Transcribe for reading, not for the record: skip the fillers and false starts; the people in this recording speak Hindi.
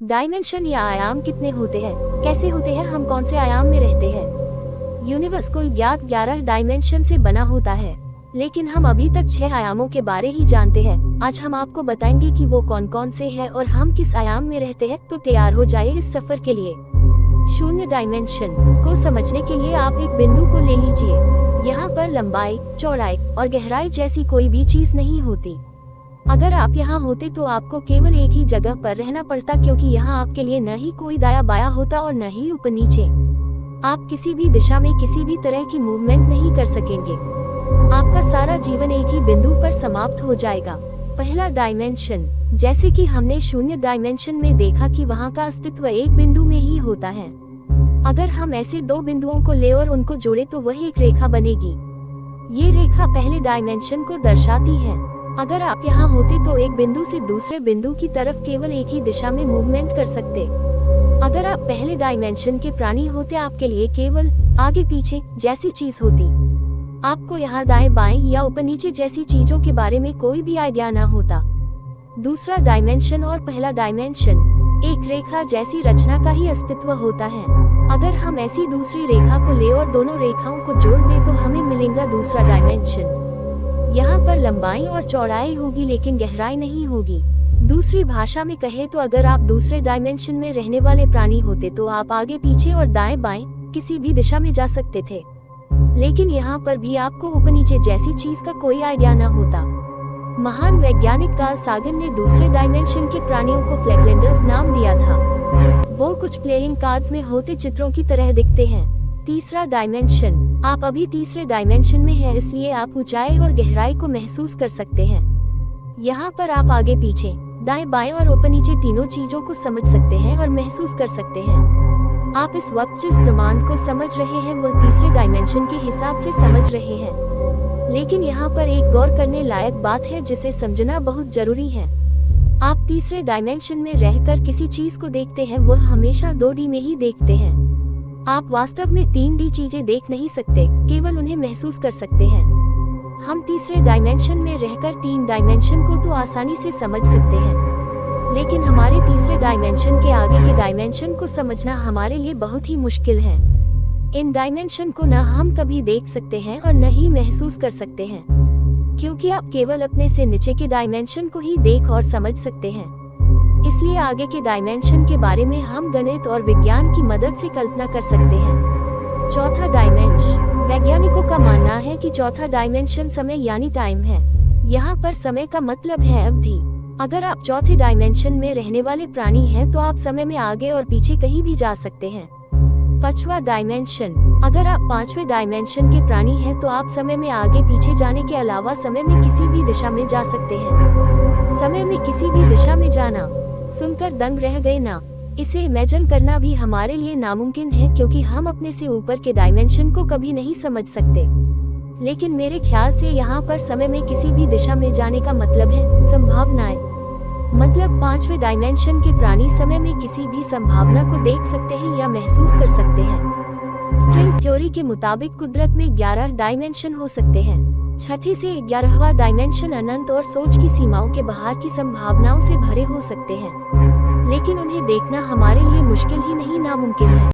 डायमेंशन या आयाम कितने होते हैं, कैसे होते हैं, हम कौन से आयाम में रहते हैं। यूनिवर्स कुल ज्ञात 11 डायमेंशन से बना होता है, लेकिन हम अभी तक 6 आयामों के बारे ही जानते हैं। आज हम आपको बताएंगे कि वो कौन कौन से हैं और हम किस आयाम में रहते हैं। तो तैयार हो जाइए इस सफर के लिए। शून्य डायमेंशन को समझने के लिए आप एक बिंदु को ले लीजिए। यहाँ पर लंबाई, चौड़ाई और गहराई जैसी कोई भी चीज नहीं होती। अगर आप यहाँ होते तो आपको केवल एक ही जगह पर रहना पड़ता, क्योंकि यहाँ आपके लिए न ही कोई दाया बाया होता और न ही ऊपर नीचे। आप किसी भी दिशा में किसी भी तरह की मूवमेंट नहीं कर सकेंगे। आपका सारा जीवन एक ही बिंदु पर समाप्त हो जाएगा। पहला डायमेंशन, जैसे कि हमने शून्य डायमेंशन में देखा कि वहाँ का अस्तित्व एक बिंदु में ही होता है। अगर हम ऐसे दो बिंदुओं को ले और उनको जोड़े तो वह एक रेखा बनेगी। ये रेखा पहले डायमेंशन को दर्शाती है। अगर आप यहाँ होते तो एक बिंदु से दूसरे बिंदु की तरफ केवल एक ही दिशा में मूवमेंट कर सकते। अगर आप पहले डायमेंशन के प्राणी होते, आपके लिए केवल आगे पीछे जैसी चीज होती। आपको यहाँ दाएं बाएं या ऊपर नीचे जैसी चीजों के बारे में कोई भी आइडिया ना होता। दूसरा डायमेंशन और पहला डायमेंशन, एक रेखा जैसी रचना का ही अस्तित्व होता है। अगर हम ऐसी दूसरी रेखा को ले और दोनों रेखाओं को जोड़ दें तो हमें मिलेगा दूसरा डायमेंशन। यहाँ पर लंबाई और चौड़ाई होगी लेकिन गहराई नहीं होगी। दूसरी भाषा में कहे तो अगर आप दूसरे डायमेंशन में रहने वाले प्राणी होते तो आप आगे पीछे और दाएं बाएं किसी भी दिशा में जा सकते थे, लेकिन यहाँ पर भी आपको ऊपर नीचे जैसी चीज का कोई आइडिया न होता। महान वैज्ञानिक कार्ल सागन ने दूसरे डायमेंशन के प्राणियों को फ्लैगलैंडर्स नाम दिया था। वो कुछ प्लेइंग कार्ड्स में होते चित्रों की तरह दिखते हैं। तीसरा डायमेंशन, आप अभी तीसरे डायमेंशन में हैं, इसलिए आप ऊंचाई और गहराई को महसूस कर सकते हैं। यहाँ पर आप आगे पीछे, दाएं बाएं और ऊपर नीचे तीनों चीजों को समझ सकते हैं और महसूस कर सकते हैं। आप इस वक्त जिस प्रमाण को समझ रहे हैं वो तीसरे डायमेंशन के हिसाब से समझ रहे हैं, लेकिन यहाँ पर एक गौर करने लायक बात है जिसे समझना बहुत जरूरी है। आप तीसरे डायमेंशन में रहकर किसी चीज को देखते हैं, वह हमेशा 2D में ही देखते हैं। आप वास्तव में 3D चीजें देख नहीं सकते, केवल उन्हें महसूस कर सकते हैं। हम तीसरे डायमेंशन में रहकर 3 डायमेंशन को तो आसानी से समझ सकते हैं, लेकिन हमारे तीसरे डायमेंशन के आगे के डायमेंशन को समझना हमारे लिए बहुत ही मुश्किल है। इन डायमेंशन को न हम कभी देख सकते हैं और न ही महसूस कर सकते हैं, क्योंकि आप केवल अपने से नीचे के डायमेंशन को ही देख और समझ सकते हैं। इसलिए आगे के डायमेंशन के बारे में हम गणित और विज्ञान की मदद से कल्पना कर सकते हैं। चौथा डायमेंशन, वैज्ञानिकों का मानना है कि चौथा डायमेंशन समय यानी टाइम है। यहाँ पर समय का मतलब है अवधि। अगर आप चौथे डायमेंशन में रहने वाले प्राणी हैं तो आप समय में आगे और पीछे कहीं भी जा सकते हैं। पांचवा डायमेंशन, अगर आप 5वें डायमेंशन के प्राणी हैं तो आप समय में आगे पीछे जाने के अलावा समय में किसी भी दिशा में जा सकते हैं। समय में किसी भी दिशा में जाना सुनकर दंग रह गए ना। इसे इमेजिन करना भी हमारे लिए नामुमकिन है, क्योंकि हम अपने से ऊपर के डायमेंशन को कभी नहीं समझ सकते। लेकिन मेरे ख्याल से यहाँ पर समय में किसी भी दिशा में जाने का मतलब है संभावनाएं। मतलब 5वें डायमेंशन के प्राणी समय में किसी भी संभावना को देख सकते हैं या महसूस कर सकते हैं। स्ट्रिंग थ्योरी के मुताबिक कुदरत में 11 डायमेंशन हो सकते हैं। छठे से 11वां डायमेंशन अनंत और सोच की सीमाओं के बाहर की संभावनाओं से भरे हो सकते हैं, लेकिन उन्हें देखना हमारे लिए मुश्किल ही नहीं नामुमकिन है।